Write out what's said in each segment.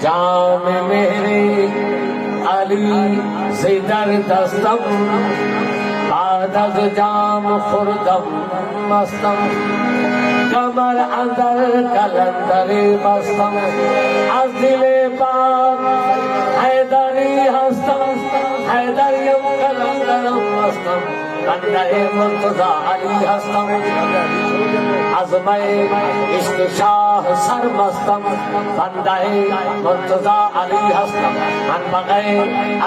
जाम मेरे अली सिदर दस्तम आदग जाम खुर्दम मस्तम कमर अंदर कलंदर मस्तम आज दिले पाक हैदरी हस्तम हैदरियम कलंदरम मस्तम बंदे मुर्तजा अली हस्तम अज़मे इश्क शाह सरमस्तम बंदे मुर्तजा अली हस्तम अनबगे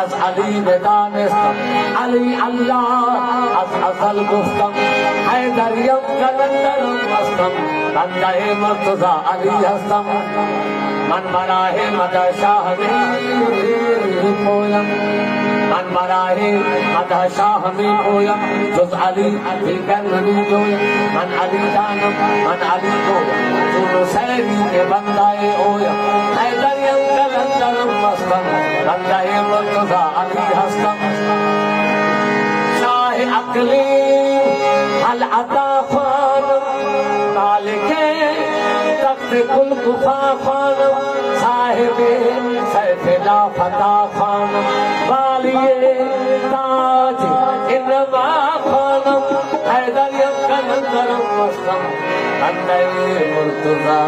अज अली बेदानस्तम अली अल्लाह अज अजल गुफ्तम हैदरियम कलंदरम मस्तम बंदे मुर्तजा अली हस्तम मन मराहे मदा शाह में पोयम मन मराहे मदा शाह में पोयम जुज अली करनी जोयम मन अली दानम मन अली गोयम तू सैरी के बंदाए ओयम हैदरियम कलंदरम मस्तम बंदाए मुर्तजा अली हस्तम शाह अकली अल अता खान मालिके तख्त कुल कुफा खान साहिबे सैफिला फता खान वालिए ताज इनमा खानम हैदरियम कलंदरम मस्तम बंदे मुर्तजा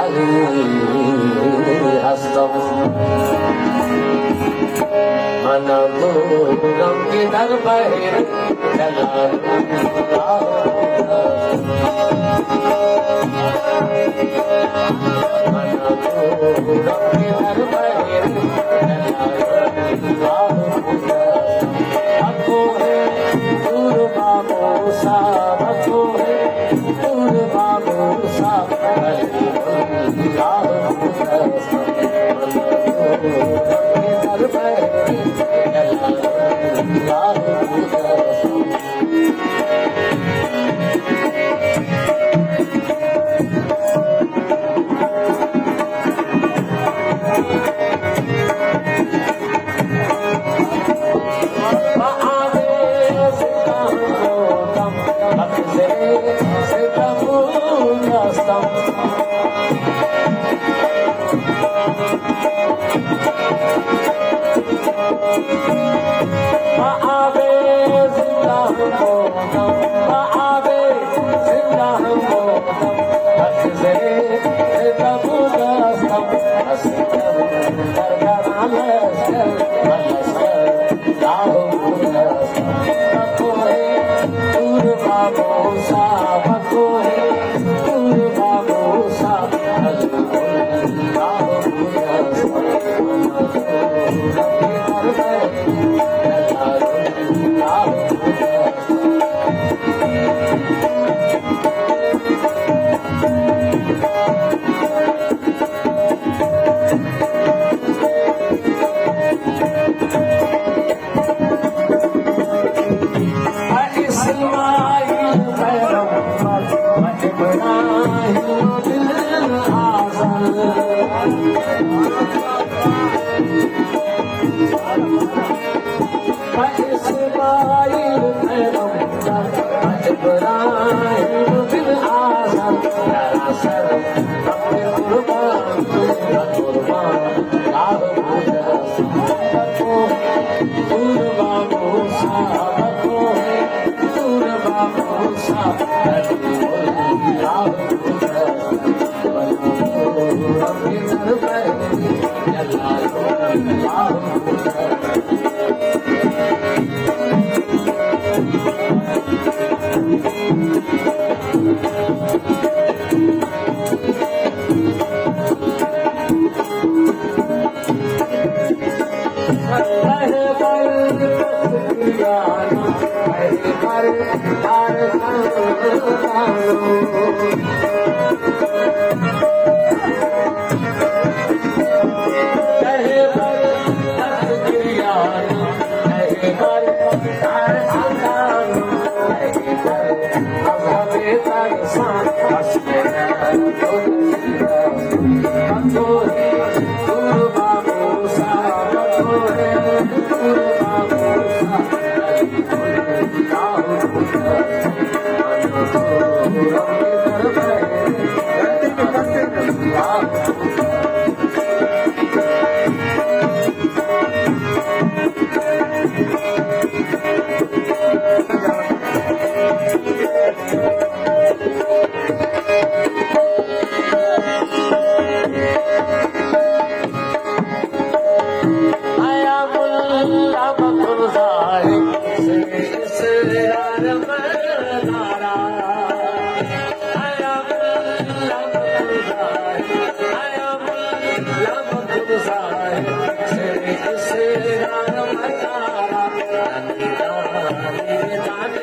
अली हस्तम मनबूरम की दरबार चला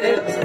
Thank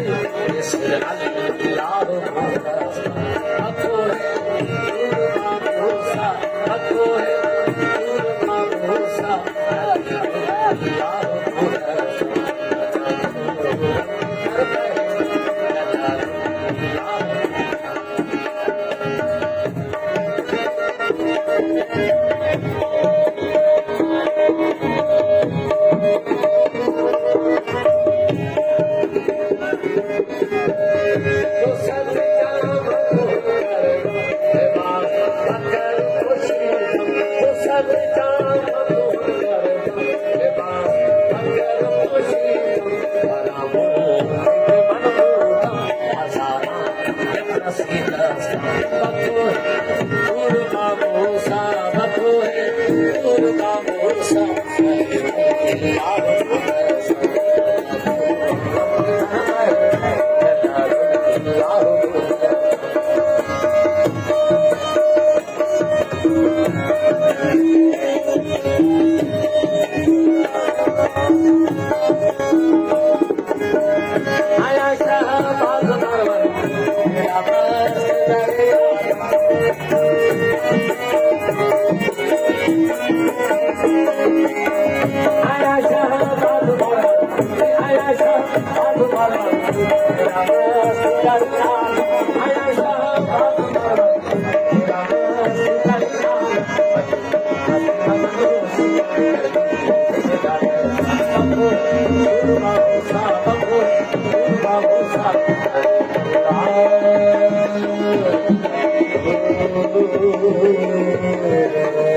you.